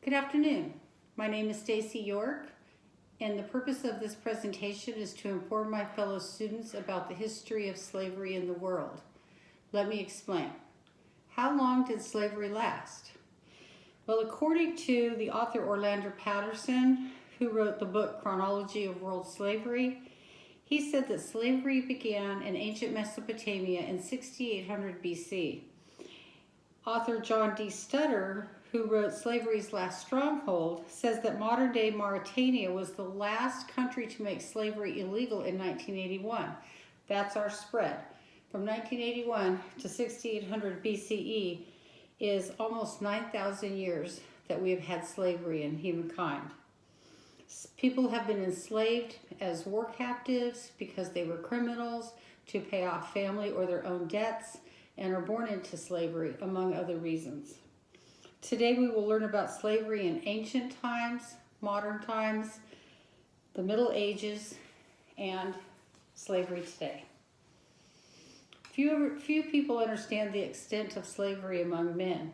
Good afternoon. My name is Stacy York, and the purpose of this presentation is to inform my fellow students about the history of slavery in the world. Let me explain. How long did slavery last? Well, according to the author Orlando Patterson, who wrote the book Chronology of World Slavery, he said that slavery began in ancient Mesopotamia in 6800 BC. Author John D. Stutter, who wrote Slavery's Last Stronghold, says that modern-day Mauritania was the last country to make slavery illegal in 1981. That's our spread. From 1981 to 6800 BCE is almost 9,000 years that we have had slavery in humankind. People have been enslaved as war captives because they were criminals, to pay off family or their own debts, and are born into slavery, among other reasons. Today we will learn about slavery in ancient times, modern times, the Middle Ages, and slavery today. Few people understand the extent of slavery among men.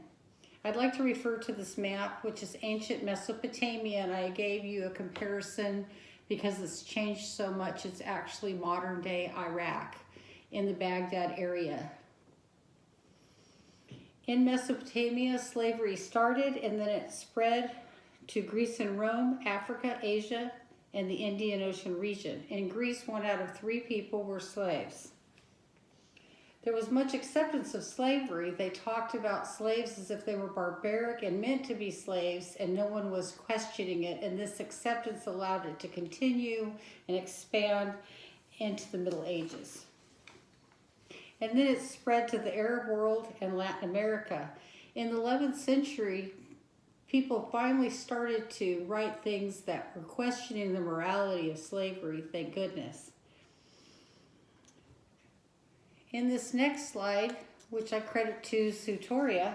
I'd like to refer to this map, which is ancient Mesopotamia, and I gave you a comparison because it's changed so much. It's actually modern day Iraq in the Baghdad area. In Mesopotamia, slavery started and then it spread to Greece and Rome, Africa, Asia, and the Indian Ocean region. In Greece, 1 out of 3 people were slaves. There was much acceptance of slavery. They talked about slaves as if they were barbaric and meant to be slaves, and no one was questioning it, and this acceptance allowed it to continue and expand into the Middle Ages. And then it spread to the Arab world and Latin America. In the 11th century, people finally started to write things that were questioning the morality of slavery, thank goodness. In this next slide, which I credit to Sutori,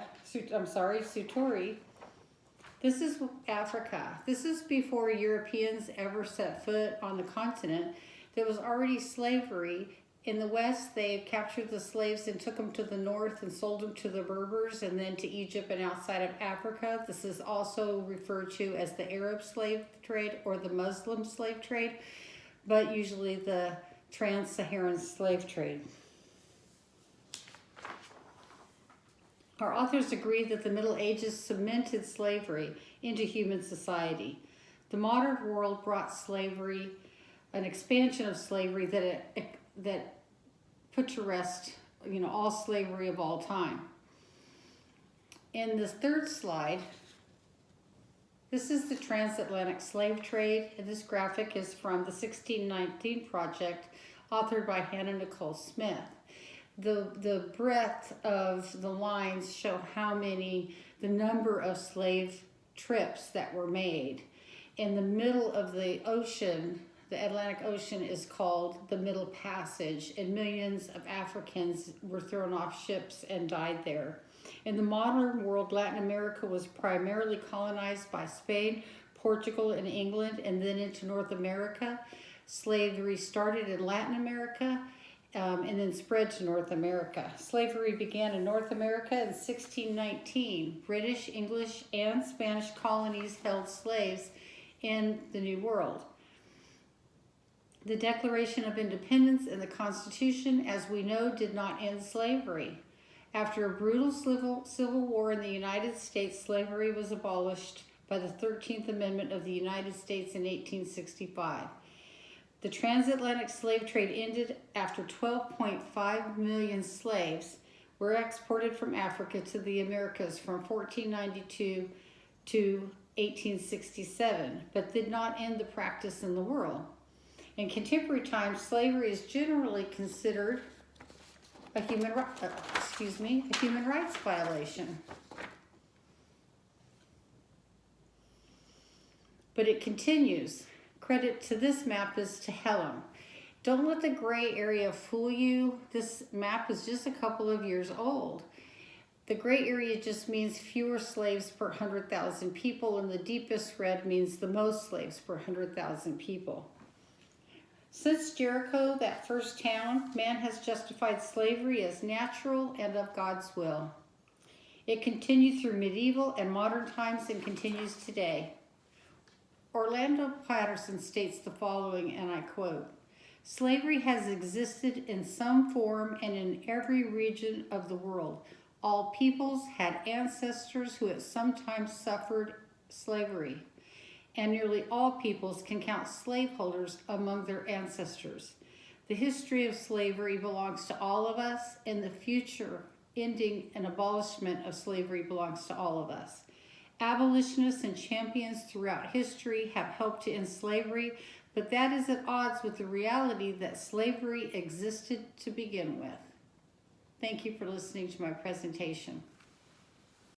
this is Africa. This is before Europeans ever set foot on the continent. There was already slavery. In the West, they captured the slaves and took them to the north and sold them to the Berbers and then to Egypt and outside of Africa. This is also referred to as the Arab slave trade or the Muslim slave trade, but usually the trans-Saharan slave trade. Our authors agree that the Middle Ages cemented slavery into human society. The modern world brought slavery, an expansion of slavery that put to rest, all slavery of all time. In this third slide, this is the transatlantic slave trade, and this graphic is from the 1619 project authored by Hannah Nicole Smith. The breadth of the lines show the number of slave trips that were made. In the middle of the ocean, the Atlantic Ocean, is called the Middle Passage, and millions of Africans were thrown off ships and died there. In the modern world, Latin America was primarily colonized by Spain, Portugal, and England, and then into North America. Slavery started in Latin America and then spread to North America. Slavery began in North America in 1619. British, English, and Spanish colonies held slaves in the New World. The Declaration of Independence and the Constitution, as we know, did not end slavery. After a brutal civil war in the United States, slavery was abolished by the 13th Amendment of the United States in 1865. The transatlantic slave trade ended after 12.5 million slaves were exported from Africa to the Americas from 1492 to 1867, but did not end the practice in the world. In contemporary times, slavery is generally considered a human rights violation. But it continues. Credit to this map is to Helen. Don't let the gray area fool you. This map is just a couple of years old. The gray area just means fewer slaves per 100,000 people, and the deepest red means the most slaves per 100,000 people. Since Jericho, that first town, man has justified slavery as natural and of God's will. It continued through medieval and modern times and continues today. Orlando Patterson states the following, and I quote, "Slavery has existed in some form and in every region of the world. All peoples had ancestors who at some time suffered slavery, and nearly all peoples can count slaveholders among their ancestors. The history of slavery belongs to all of us, and the future ending and abolishment of slavery belongs to all of us. Abolitionists and champions throughout history have helped to end slavery, but that is at odds with the reality that slavery existed to begin with." Thank you for listening to my presentation.